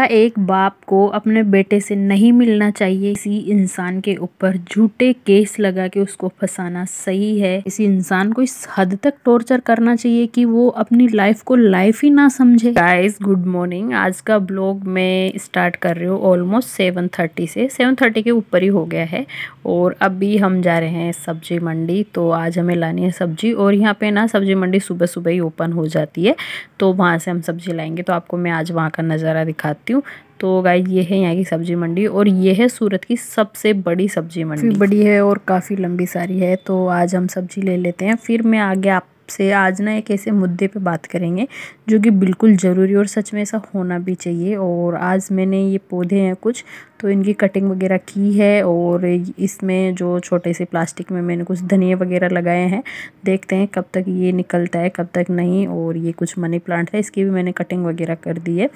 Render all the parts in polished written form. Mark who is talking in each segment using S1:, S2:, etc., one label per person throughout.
S1: एक बाप को अपने बेटे से नहीं मिलना चाहिए। किसी इंसान के ऊपर झूठे केस लगा के उसको फंसाना सही है? किसी इंसान को इस हद तक टॉर्चर करना चाहिए कि वो अपनी लाइफ को लाइफ ही ना समझे? Guys good morning. आज का ब्लॉग मैं स्टार्ट कर रही हूँ ऑलमोस्ट 7:30 से। 7:30 के ऊपर ही हो गया है और अभी हम जा रहे हैं सब्जी मंडी। तो आज हमें लानी है सब्जी और यहाँ पे ना सब्जी मंडी सुबह सुबह ही ओपन हो जाती है, तो वहाँ से हम सब्जी लाएंगे। तो आपको मैं आज वहाँ का नज़ारा दिखाती हूँ। तो गाइस ये है यहाँ की सब्जी मंडी और ये है सूरत की सबसे बड़ी सब्जी मंडी। काफ़ी बड़ी है और काफ़ी लंबी सारी है। तो आज हम सब्जी ले लेते हैं, फिर मैं आगे आपसे आज ना एक ऐसे मुद्दे पे बात करेंगे जो कि बिल्कुल ज़रूरी और सच में ऐसा होना भी चाहिए। और आज मैंने ये पौधे हैं कुछ, तो इनकी कटिंग वगैरह की है और इसमें जो छोटे से प्लास्टिक में मैंने कुछ धनिया वगैरह लगाए हैं। देखते हैं कब तक ये निकलता है कब तक नहीं। और ये कुछ मनी प्लांट है, इसकी भी मैंने कटिंग वगैरह कर दी है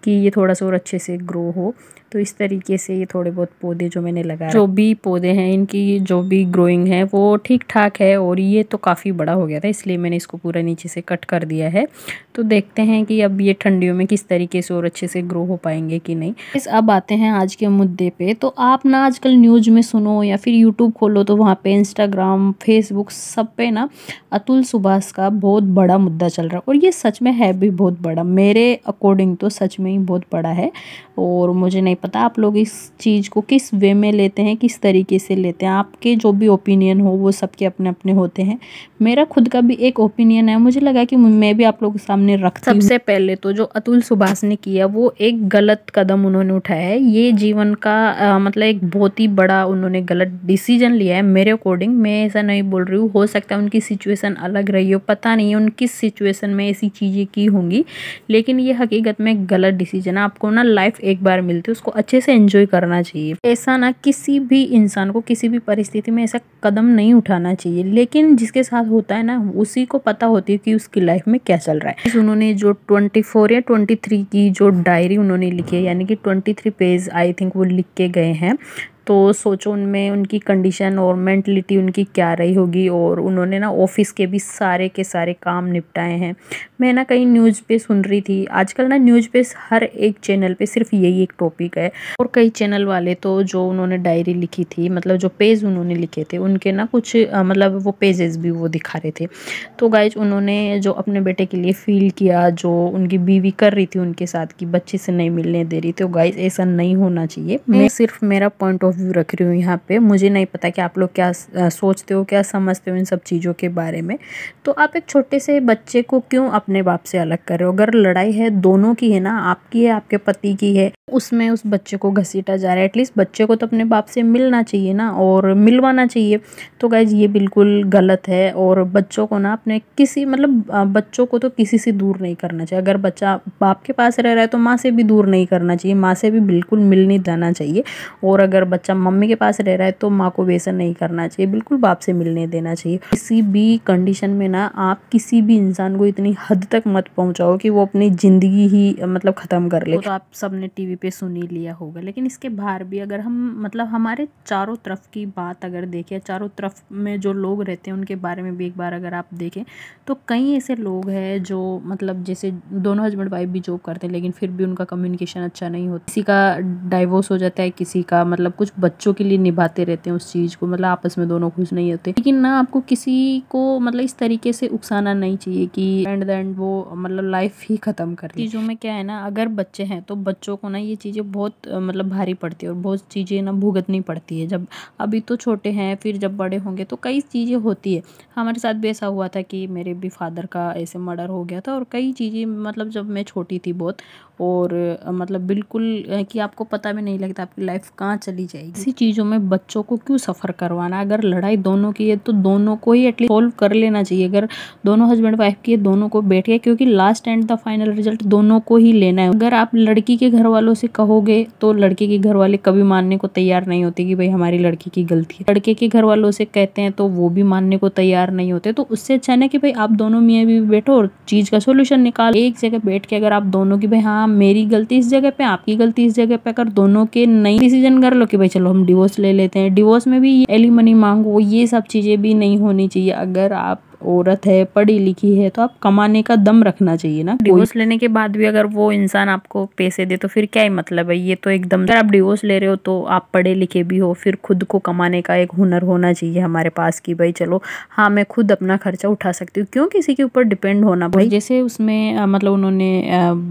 S1: कि ये थोड़ा सा और अच्छे से ग्रो हो। तो इस तरीके से ये थोड़े बहुत पौधे जो मैंने लगाए, जो भी पौधे हैं इनकी जो भी ग्रोइंग है वो ठीक ठाक है। और ये तो काफ़ी बड़ा हो गया था इसलिए मैंने इसको पूरा नीचे से कट कर दिया है। तो देखते हैं कि अब ये ठंडियों में किस तरीके से और अच्छे से ग्रो हो पाएंगे कि नहीं। अब आते हैं आज के मुद्दे पे। तो आप ना आजकल न्यूज़ में सुनो या फिर यूट्यूब खोलो तो वहाँ पे इंस्टाग्राम फेसबुक सब पे ना अतुल सुभाष का बहुत बड़ा मुद्दा चल रहा है। और ये सच में है भी बहुत बड़ा, मेरे अकॉर्डिंग तो सच में ही बहुत बड़ा है। और मुझे नहीं पता आप लोग इस चीज़ को किस वे में लेते हैं, किस तरीके से लेते हैं। आपके जो भी ओपिनियन हो वो सबके अपने अपने होते हैं। मेरा खुद का भी एक ओपिनियन है, मुझे लगा कि मैं भी आप लोगों के सामने रखती हूँ। सबसे पहले तो जो अतुल सुभाष ने किया वो एक गलत कदम उन्होंने उठाया है। ये जीवन का मतलब एक बहुत ही बड़ा उन्होंने गलत डिसीजन लिया है मेरे अकॉर्डिंग। मैं ऐसा नहीं बोल रही हूँ, हो सकता है उनकी सिचुएशन अलग रही हो, पता नहीं है उन किस सिचुएशन में ऐसी चीज़ें की होंगी, लेकिन ये हकीकत में गलत डिसीजन है। आपको ना लाइफ एक बार मिलती है, उसको अच्छे से एंजॉय करना चाहिए। ऐसा ना किसी भी इंसान को किसी भी परिस्थिति में ऐसा कदम नहीं उठाना चाहिए, लेकिन जिसके साथ होता है ना उसी को पता होती है कि उसकी लाइफ में क्या चल रहा है। उन्होंने जो 24 या 23 की जो डायरी उन्होंने लिखी है, यानी कि 23 पेज आई थिंक वो लिख के गए हैं। तो सोचो उनमें उनकी कंडीशन और मेंटलिटी उनकी क्या रही होगी। और उन्होंने ना ऑफिस के भी सारे के सारे काम निपटाए हैं। मैं ना कहीं न्यूज़ पे सुन रही थी, आजकल ना न्यूज़ पे हर एक चैनल पे सिर्फ यही एक टॉपिक है। और कई चैनल वाले तो जो उन्होंने डायरी लिखी थी, मतलब जो पेज उन्होंने लिखे थे उनके ना कुछ मतलब वो पेजेस भी वो दिखा रहे थे। तो गाइज उन्होंने जो अपने बेटे के लिए फील किया, जो उनकी बीवी कर रही थी उनके साथ कि बच्चे से नहीं मिलने दे रही थी, तो गाइज ऐसा नहीं होना चाहिए। मैं सिर्फ मेरा पॉइंट ऑफ व्यू रख रही हूँ यहाँ पे। मुझे नहीं पता कि आप लोग क्या सोचते हो, क्या समझते हो इन सब चीज़ों के बारे में। तो आप एक छोटे से बच्चे को क्यों अपने बाप से अलग कर रहे हो? अगर लड़ाई है दोनों की है ना, आपकी है आपके पति की है, उसमें उस बच्चे को घसीटा जा रहा है, एटलीस्ट बच्चे को तो अपने बाप से मिलना चाहिए ना और मिलवाना चाहिए। तो गाइज ये बिल्कुल गलत है। और बच्चों को ना अपने किसी मतलब बच्चों को तो किसी से दूर नहीं करना चाहिए। अगर बच्चा बाप के पास रह रहा है तो माँ से भी दूर नहीं करना चाहिए, माँ से भी बिल्कुल मिल नहीं जाना चाहिए। और अगर बच्चा मम्मी के पास रह रहा है तो माँ को वैसा नहीं करना चाहिए, बिल्कुल बाप से मिलने देना चाहिए। किसी भी कंडीशन में ना आप किसी भी इंसान को इतनी हद तक मत पहुँचाओ कि वो अपनी ज़िंदगी ही मतलब ख़त्म कर ले। तो आप सबने टीवी पे सुन ही लिया होगा, लेकिन इसके बाहर भी अगर हम मतलब हमारे चारों तरफ की बात अगर देखें, चारों तरफ में जो लोग रहते हैं उनके बारे में भी एक बार अगर आप देखें तो कई ऐसे लोग हैं जो मतलब जैसे दोनों हस्बैंड वाइफ भी जॉब करते हैं लेकिन फिर भी उनका कम्युनिकेशन अच्छा नहीं होता। किसी का डाइवोर्स हो जाता है, किसी का मतलब कुछ बच्चों के लिए निभाते रहते हैं उस चीज़ को, मतलब आपस में दोनों खुश नहीं होते। लेकिन ना आपको किसी को मतलब इस तरीके से उकसाना नहीं चाहिए कि एंड द एंड वो मतलब लाइफ ही ख़त्म कर दे। चीज़ों में क्या है ना, अगर बच्चे हैं तो बच्चों को ना ये चीज़ें बहुत मतलब भारी पड़ती है और बहुत चीज़ें ना भुगतनी पड़ती है। जब अभी तो छोटे हैं, फिर जब बड़े होंगे तो कई चीज़ें होती है। हमारे साथ भी ऐसा हुआ था कि मेरे भी फादर का ऐसे मर्डर हो गया था और कई चीज़ें मतलब जब मैं छोटी थी बहुत, और मतलब बिल्कुल कि आपको पता भी नहीं लगता आपकी लाइफ कहाँ चली जाएगी। इसी चीज़ों में बच्चों को क्यों सफ़र करवाना? अगर लड़ाई दोनों की है तो दोनों को ही एटलीस्ट सॉल्व कर लेना चाहिए। अगर दोनों हस्बैंड वाइफ की है दोनों को बैठ के, क्योंकि last and the final result दोनों को ही लेना है। अगर आप लड़की के घर वालों से कहोगे तो लड़के के घर वाले कभी मानने को तैयार नहीं होते कि भाई हमारी लड़की की गलती है। लड़के के घर वालों से कहते हैं तो वो भी मानने को तैयार नहीं होते। तो उससे अच्छा है कि भाई आप दोनों मियाँ बीवी बैठो और चीज़ का सोल्यूशन निकाल एक जगह बैठ के। अगर आप दोनों की भाई हाँ मेरी गलती इस जगह पे, आपकी गलती इस जगह पे, अगर दोनों के नई डिसीजन कर लो कि भाई चलो हम डिवोर्स ले लेते हैं, डिवोर्स में भी एलिमनी मांगो, ये सब चीज़ें भी नहीं होनी चाहिए। अगर आप औरत है, पढ़ी लिखी है, तो आप कमाने का दम रखना चाहिए ना। डिवोर्स लेने के बाद भी अगर वो इंसान आपको पैसे दे तो फिर क्या ही मतलब है। ये तो एकदम, अगर आप डिवोर्स ले रहे हो तो आप पढ़े लिखे भी हो, फिर खुद को कमाने का एक हुनर होना चाहिए हमारे पास कि भाई चलो हाँ मैं खुद अपना खर्चा उठा सकती हूँ, क्यों किसी के ऊपर डिपेंड होना भाई। जैसे उसमें मतलब उन्होंने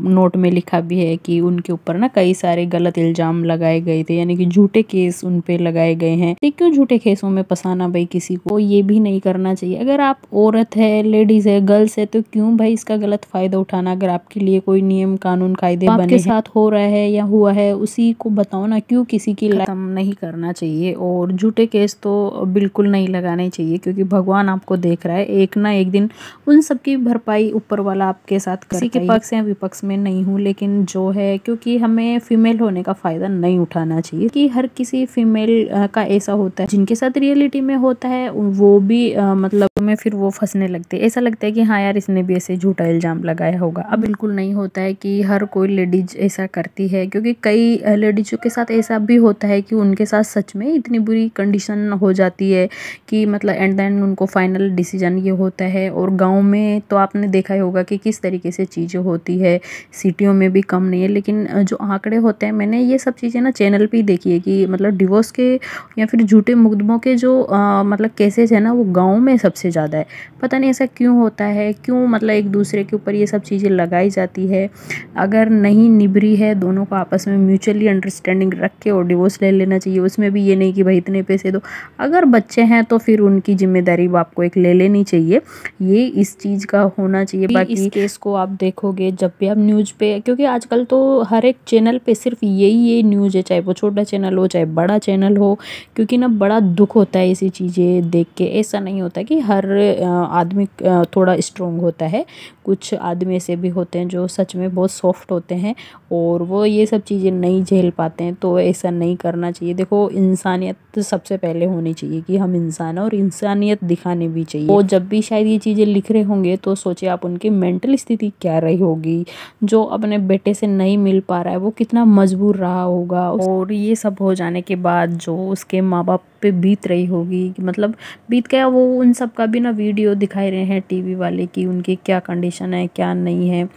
S1: नोट में लिखा भी है कि उनके ऊपर ना कई सारे गलत इल्जाम लगाए गए थे, यानी कि झूठे केस उन पे लगाए गए हैं। तो क्यों झूठे केसों में फंसाना भाई किसी को, ये भी नहीं करना चाहिए। अगर आप औरत है, लेडीज है, गर्ल्स है, तो क्यों भाई इसका गलत फायदा उठाना। अगर आपके लिए कोई नियम कानून कायदे आपके साथ हो रहा है या हुआ है उसी को बताओ ना, क्यों किसी की खत्म नहीं करना चाहिए। और झूठे केस तो बिल्कुल नहीं लगाने चाहिए, क्योंकि भगवान आपको देख रहा है, एक ना एक दिन उन सबकी भरपाई ऊपर वाला आपके साथ करता है। किसी के पक्ष या विपक्ष में नहीं हूँ, लेकिन जो है क्योंकि हमें फीमेल होने का फायदा नहीं उठाना चाहिए कि हर किसी फीमेल का ऐसा होता है, जिनके साथ रियलिटी में होता है वो भी मतलब में फिर वो फंसने लगते हैं। ऐसा लगता है कि हाँ यार इसने भी ऐसे झूठा इल्जाम लगाया होगा। अब बिल्कुल नहीं होता है कि हर कोई लेडीज ऐसा करती है, क्योंकि कई लेडीजों के साथ ऐसा भी होता है कि उनके साथ सच में इतनी बुरी कंडीशन हो जाती है कि मतलब एट द एंड उनको फाइनल डिसीजन ये होता है। और गाँव में तो आपने देखा ही होगा कि किस तरीके से चीज़ें होती है, सिटियों में भी कम नहीं है। लेकिन जो आंकड़े होते हैं, मैंने ये सब चीज़ें ना चैनल पे ही देखी है कि मतलब डिवोर्स के या फिर झूठे मुकदमों के जो मतलब केसेस है ना, वो गाँव में सबसे ज़्यादा है। पता नहीं ऐसा क्यों होता है, क्यों मतलब एक दूसरे के ऊपर ये सब चीज़ें लगाई जाती है। अगर नहीं निभरी है, दोनों को आपस में म्यूचुअली अंडरस्टैंडिंग रख के और डिवोर्स ले लेना चाहिए। उसमें भी ये नहीं कि भाई इतने पैसे दो। अगर बच्चे हैं तो फिर उनकी जिम्मेदारी आपको एक ले लेनी चाहिए, ये इस चीज़ का होना चाहिए। बाकी इस केस को आप देखोगे जब भी आप न्यूज़ पे, क्योंकि आजकल तो हर एक चैनल पे सिर्फ ये न्यूज़ है, चाहे वो छोटा चैनल हो चाहे बड़ा चैनल हो, क्योंकि ना बड़ा दुख होता है ऐसी चीज़ें देख के। ऐसा नहीं होता कि हर आदमी थोड़ा स्ट्रोंग होता है, कुछ आदमी ऐसे भी होते हैं जो सच में बहुत सॉफ्ट होते हैं और वो ये सब चीज़ें नहीं झेल पाते हैं। तो ऐसा नहीं करना चाहिए। देखो इंसानियत सबसे पहले होनी चाहिए कि हम इंसान हैं, और इंसानियत दिखानी भी चाहिए। वो जब भी शायद ये चीज़ें लिख रहे होंगे तो सोचिए आप उनकी मेंटल स्थिति क्या रही होगी। जो अपने बेटे से नहीं मिल पा रहा है वो कितना मजबूर रहा होगा, और ये सब हो जाने के बाद जो उसके माँ बाप पे बीत रही होगी, कि मतलब बीत गया। वो उन सब का भी ना वीडियो दिखाई रहे हैं टीवी वाले कि उनकी क्या कंडीशन है क्या नहीं है।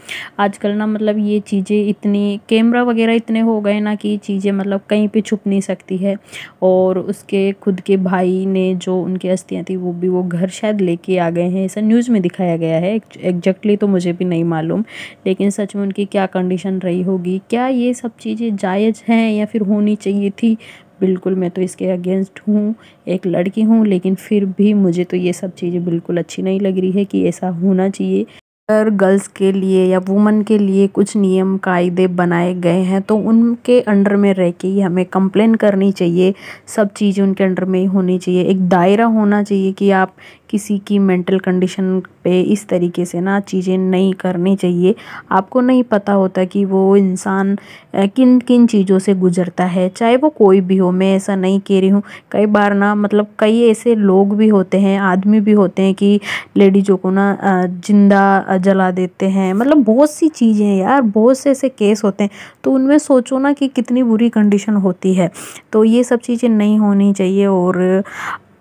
S1: आजकल ना मतलब ये चीज़ें इतनी कैमरा वगैरह इतने हो गए ना कि चीज़ें मतलब कहीं पे छुप नहीं सकती है। और उसके खुद के भाई ने जो उनकी अस्थियाँ थी वो घर शायद लेके आ गए हैं, ऐसा न्यूज़ में दिखाया गया है। एग्जैक्टली तो मुझे भी नहीं मालूम, लेकिन सच में उनकी क्या कंडीशन रही होगी। क्या ये सब चीज़ें जायज़ हैं या फिर होनी चाहिए थी? बिल्कुल मैं तो इसके अगेंस्ट हूँ, एक लड़की हूँ, लेकिन फिर भी मुझे तो ये सब चीज़ें बिल्कुल अच्छी नहीं लग रही है कि ऐसा होना चाहिए। अगर गर्ल्स के लिए या वुमन के लिए कुछ नियम कायदे बनाए गए हैं तो उनके अंडर में रह के ही हमें कंप्लेन करनी चाहिए। सब चीज़ें उनके अंडर में ही होनी चाहिए। एक दायरा होना चाहिए कि आप किसी की मेंटल कंडीशन पे इस तरीके से ना चीज़ें नहीं करनी चाहिए। आपको नहीं पता होता कि वो इंसान किन किन चीज़ों से गुजरता है, चाहे वो कोई भी हो। मैं ऐसा नहीं कह रही हूँ, कई बार ना मतलब कई ऐसे लोग भी होते हैं, आदमी भी होते हैं कि लेडीज़ों को ना जिंदा जला देते हैं। मतलब बहुत सी चीज़ें हैं यार, बहुत से ऐसे केस होते हैं। तो उनमें सोचो ना कि कितनी बुरी कंडीशन होती है। तो ये सब चीज़ें नहीं होनी चाहिए। और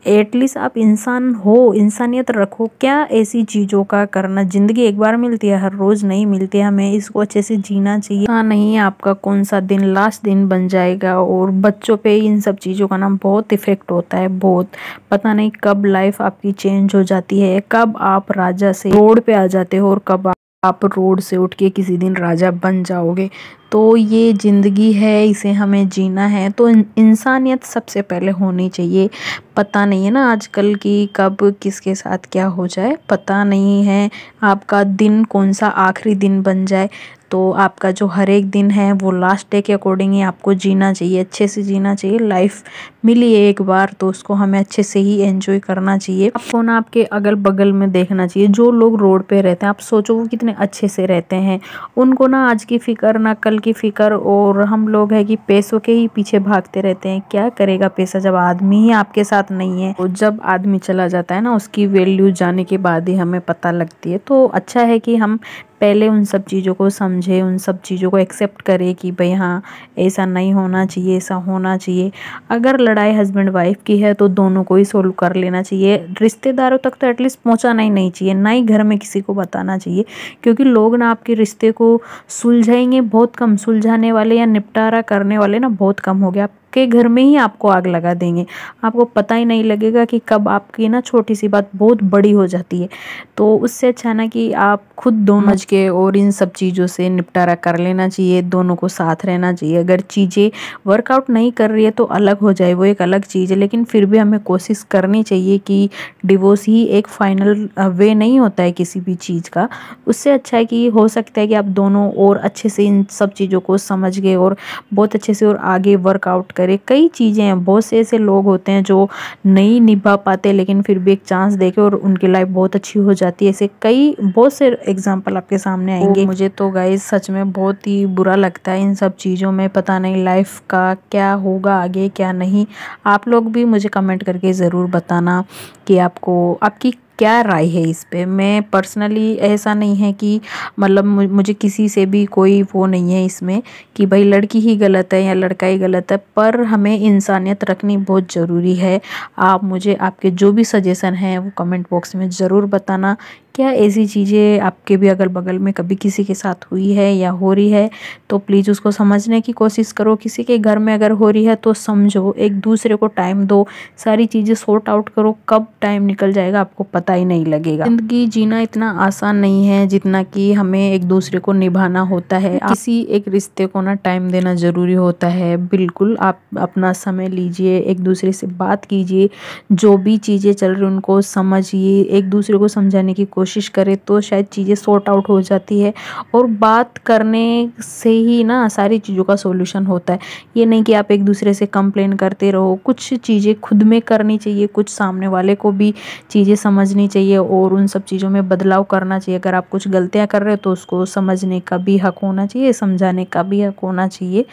S1: एटलीस्ट आप इंसान हो, इंसानियत रखो। क्या ऐसी चीज़ों का करना, ज़िंदगी एक बार मिलती है, हर रोज़ नहीं मिलती है, हमें इसको अच्छे से जीना चाहिए। हाँ नहीं आपका कौन सा दिन लास्ट दिन बन जाएगा। और बच्चों पे इन सब चीज़ों का ना बहुत इफ़ेक्ट होता है, बहुत। पता नहीं कब लाइफ आपकी चेंज हो जाती है, कब आप राजा से रोड पे आ जाते हो और कब आप रोड से उठ के किसी दिन राजा बन जाओगे। तो ये ज़िंदगी है, इसे हमें जीना है, तो इंसानियत सबसे पहले होनी चाहिए। पता नहीं है ना आजकल की कब किसके साथ क्या हो जाए, पता नहीं है। आपका दिन कौन सा आखिरी दिन बन जाए। तो आपका जो हर एक दिन है वो लास्ट डे के अकॉर्डिंग ही आपको जीना चाहिए, अच्छे से जीना चाहिए। लाइफ मिली है एक बार तो उसको हमें अच्छे से ही एंजॉय करना चाहिए। आपको ना आपके अगल बगल में देखना चाहिए, जो लोग रोड पे रहते हैं, आप सोचो वो कितने अच्छे से रहते हैं। उनको ना आज की फिक्र ना कल की फिक्र। और हम लोग है कि पैसों के ही पीछे भागते रहते हैं। क्या करेगा पैसा जब आदमी ही आपके साथ नहीं है। और जब आदमी चला जाता है ना, उसकी वैल्यू जाने के बाद ही हमें पता लगती है। तो अच्छा है कि हम पहले उन सब चीज़ों को समझे, उन सब चीज़ों को एक्सेप्ट करे कि भाई हाँ ऐसा नहीं होना चाहिए, ऐसा होना चाहिए। अगर लड़ाई हस्बैंड वाइफ की है तो दोनों को ही सोल्व कर लेना चाहिए। रिश्तेदारों तक तो एटलीस्ट पहुंचाना ही नहीं चाहिए, ना ही घर में किसी को बताना चाहिए, क्योंकि लोग ना आपके रिश्ते को सुलझाएंगे बहुत कम, सुलझाने वाले या निपटारा करने वाले ना बहुत कम हो गए। आपके घर में ही आपको आग लगा देंगे, आपको पता ही नहीं लगेगा कि कब आपकी ना छोटी सी बात बहुत बड़ी हो जाती है। तो उससे अच्छा ना कि आप खुद दोनों समझ के और इन सब चीज़ों से निपटारा कर लेना चाहिए, दोनों को साथ रहना चाहिए। अगर चीज़ें वर्कआउट नहीं कर रही है तो अलग हो जाए, वो एक अलग चीज़ है, लेकिन फिर भी हमें कोशिश करनी चाहिए कि डिवोर्स ही एक फाइनल वे नहीं होता है किसी भी चीज़ का। उससे अच्छा है कि हो सकता है कि आप दोनों और अच्छे से इन सब चीज़ों को समझ गए और बहुत अच्छे से और आगे वर्कआउट करें। कई चीज़ें हैं, बहुत से ऐसे लोग होते हैं जो नहीं निभा पाते लेकिन फिर भी एक चांस देके और उनकी लाइफ बहुत अच्छी हो जाती है। ऐसे कई बहुत से एग्जांपल आपके सामने आएंगे। मुझे तो गाइस सच में बहुत ही बुरा लगता है इन सब चीज़ों में, पता नहीं लाइफ का क्या होगा आगे क्या नहीं। आप लोग भी मुझे कमेंट करके ज़रूर बताना कि आपको आपकी क्या राय है इस पे। मैं पर्सनली ऐसा नहीं है कि मतलब मुझे किसी से भी कोई वो नहीं है इसमें कि भाई लड़की ही गलत है या लड़का ही गलत है, पर हमें इंसानियत रखनी बहुत ज़रूरी है। आप मुझे आपके जो भी सजेशन हैं वो कमेंट बॉक्स में ज़रूर बताना। क्या ऐसी चीज़ें आपके भी अगल बगल में कभी किसी के साथ हुई है या हो रही है तो प्लीज़ उसको समझने की कोशिश करो। किसी के घर में अगर हो रही है तो समझो, एक दूसरे को टाइम दो, सारी चीज़ें सॉर्ट आउट करो। कब टाइम निकल जाएगा आपको पता ही नहीं लगेगा। ज़िंदगी जीना इतना आसान नहीं है जितना कि हमें एक दूसरे को निभाना होता है। किसी एक रिश्ते को ना टाइम देना ज़रूरी होता है। बिल्कुल आप अपना समय लीजिए, एक दूसरे से बात कीजिए, जो भी चीज़ें चल रही उनको समझिए, एक दूसरे को समझाने की कोशिश करें तो शायद चीज़ें सॉर्ट आउट हो जाती है। और बात करने से ही ना सारी चीज़ों का सॉल्यूशन होता है। ये नहीं कि आप एक दूसरे से कंप्लेन करते रहो। कुछ चीज़ें खुद में करनी चाहिए, कुछ सामने वाले को भी चीज़ें समझनी चाहिए और उन सब चीज़ों में बदलाव करना चाहिए। अगर आप कुछ गलतियाँ कर रहे हो तो उसको समझने का भी हक होना चाहिए, समझाने का भी हक होना चाहिए।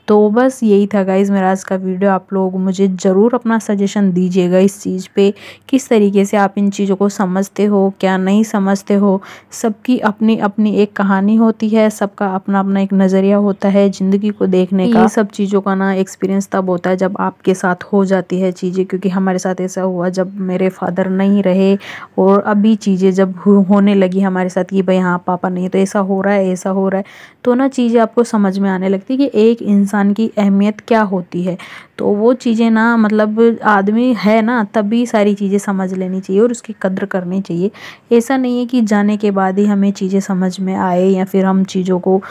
S1: तो बस यही था गाइज़ मेरा आज का वीडियो। आप लोग मुझे ज़रूर अपना सजेशन दीजिएगा इस चीज़ पे, किस तरीके से आप इन चीज़ों को समझते हो, क्या नहीं समझते हो। सबकी अपनी अपनी एक कहानी होती है, सबका अपना अपना एक नज़रिया होता है ज़िंदगी को देखने का। ये सब चीज़ों का ना एक्सपीरियंस तब होता है जब आपके साथ हो जाती है चीज़ें, क्योंकि हमारे साथ ऐसा हुआ जब मेरे फादर नहीं रहे और अभी चीज़ें जब होने लगी हमारे साथ कि भाई हाँ पापा नहीं तो ऐसा हो रहा है, ऐसा हो रहा है, तो ना चीज़ें आपको समझ में आने लगती है कि एक इंसान की अहमियत क्या होती है। तो वो चीज़ें ना मतलब आदमी है ना तभी सारी चीज़ें समझ लेनी चाहिए और उसकी कद्र करनी चाहिए। ऐसा नहीं है कि जाने के बाद ही हमें चीज़ें समझ में आए या फिर हम चीज़ों को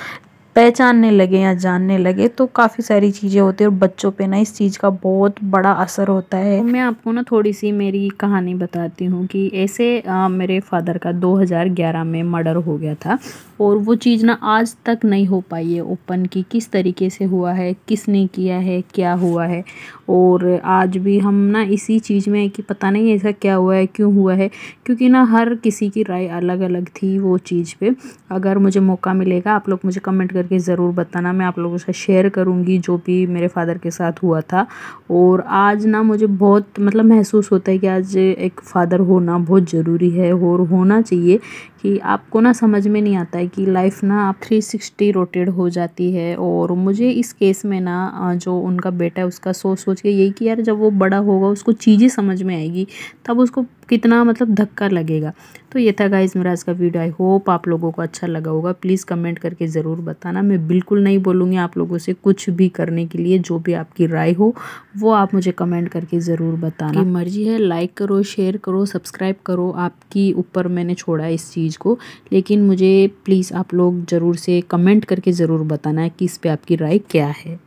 S1: पहचानने लगे या जानने लगे। तो काफ़ी सारी चीज़ें होती हैं और बच्चों पे ना इस चीज़ का बहुत बड़ा असर होता है। तो मैं आपको ना थोड़ी सी मेरी कहानी बताती हूँ कि ऐसे मेरे फादर का 2011 में मर्डर हो गया था और वो चीज़ ना आज तक नहीं हो पाई है ओपन की, किस तरीके से हुआ है, किसने किया है, क्या हुआ है। और आज भी हम ना इसी चीज़ में कि पता नहीं ऐसा क्या हुआ है, क्यों हुआ है, क्योंकि ना हर किसी की राय अलग अलग थी वो चीज़ पे। अगर मुझे मौका मिलेगा आप लोग मुझे कमेंट करके ज़रूर बताना, मैं आप लोगों से शेयर करूँगी जो भी मेरे फादर के साथ हुआ था। और आज ना मुझे बहुत मतलब महसूस होता है कि आज एक फ़ादर होना बहुत ज़रूरी है और होना चाहिए। कि आपको ना समझ में नहीं आता है कि लाइफ ना आप 360 रोटेट हो जाती है। और मुझे इस केस में ना जो उनका बेटा है उसका सोच सोच के यही कि यार जब वो बड़ा होगा उसको चीज़ें समझ में आएगी तब उसको कितना मतलब धक्का लगेगा। तो ये था गाइज़ मेरा आज का वीडियो। आई होप आप लोगों को अच्छा लगा होगा। प्लीज़ कमेंट करके ज़रूर बताना। मैं बिल्कुल नहीं बोलूँगी आप लोगों से कुछ भी करने के लिए, जो भी आपकी राय हो वो आप मुझे कमेंट करके ज़रूर बताना। की मर्जी है, लाइक करो, शेयर करो, सब्सक्राइब करो, आपकी ऊपर मैंने छोड़ा है इस चीज़ को। लेकिन मुझे प्लीज़ आप लोग ज़रूर से कमेंट करके ज़रूर बताना कि इस पर आपकी राय क्या है।